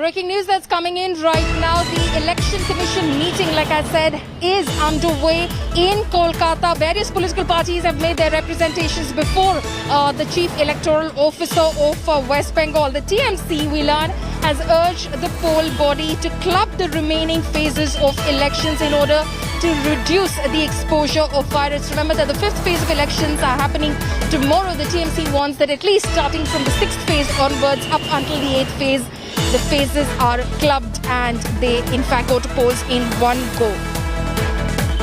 Breaking news that's coming in right now. The Election Commission meeting, like I said, is underway in Kolkata. Various political parties have made their representations before the Chief Electoral Officer of West Bengal. The TMC, we learn, has urged the poll body to club the remaining phases of elections in order to reduce the exposure of virus. Remember that the fifth phase of elections are happening tomorrow. The TMC wants that at least starting from the sixth phase onwards up until the eighth phase, the phases are clubbed and they in fact go to polls in one go.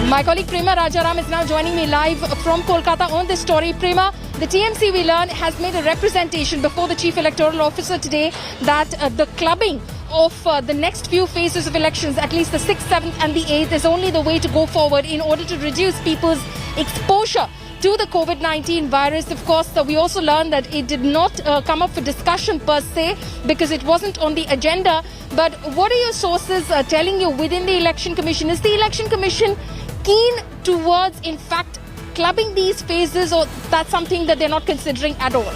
My colleague Prema Rajaram is now joining me live from Kolkata on this story. Prema, the TMC, we learn, has made a representation before the Chief Electoral Officer today that the clubbing of the next few phases of elections, at least the 6th, 7th and the 8th, is only the way to go forward in order to reduce people's exposure to the COVID-19 virus. Of course, we also learned that it did not come up for discussion per se because it wasn't on the agenda. But what are your sources telling you within the Election Commission? Is the Election Commission keen towards, in fact, clubbing these phases, or that's something that they're not considering at all?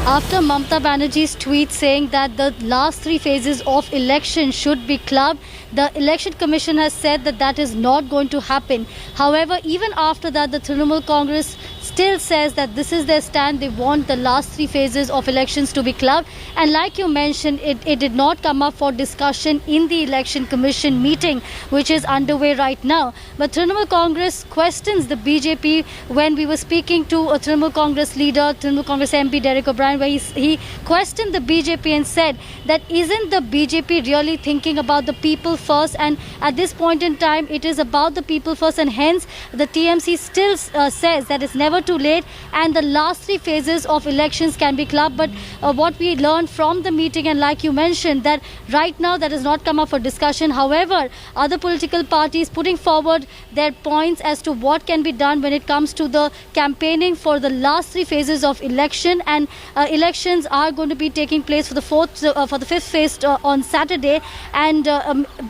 After Mamata Banerjee's tweet saying that the last three phases of election should be clubbed, the Election Commission has said that that is not going to happen. However, even after that, the Trinamool Congress still says that this is their stand. They want the last three phases of elections to be clubbed. And like you mentioned, it did not come up for discussion in the Election Commission meeting, which is underway right now. But Trinamool Congress questions the BJP. When we were speaking to a Trinamool Congress leader, Trinamool Congress MP Derek O'Brien, where he questioned the BJP and said that isn't the BJP really thinking about the people first? And at this point in time, it is about the people first, and hence the TMC still says that it's never too late and the last three phases of elections can be clubbed. But what we learned from the meeting, and like you mentioned, that right now that has not come up for discussion. However, other political parties putting forward their points as to what can be done when it comes to the campaigning for the last three phases of election. And elections are going to be taking place for the fifth phase on Saturday, and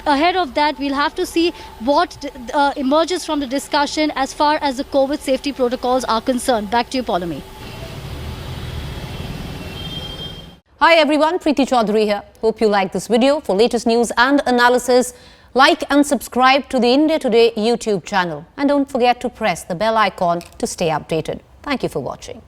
ahead of that we'll have to see what emerges from the discussion as far as the COVID safety protocols are concerned. Back to you, Paulomi. Hi everyone, Preeti Chaudhary here. Hope you like this video. For latest news and analysis, like and subscribe to the India Today YouTube channel. And don't forget to press the bell icon to stay updated. Thank you for watching.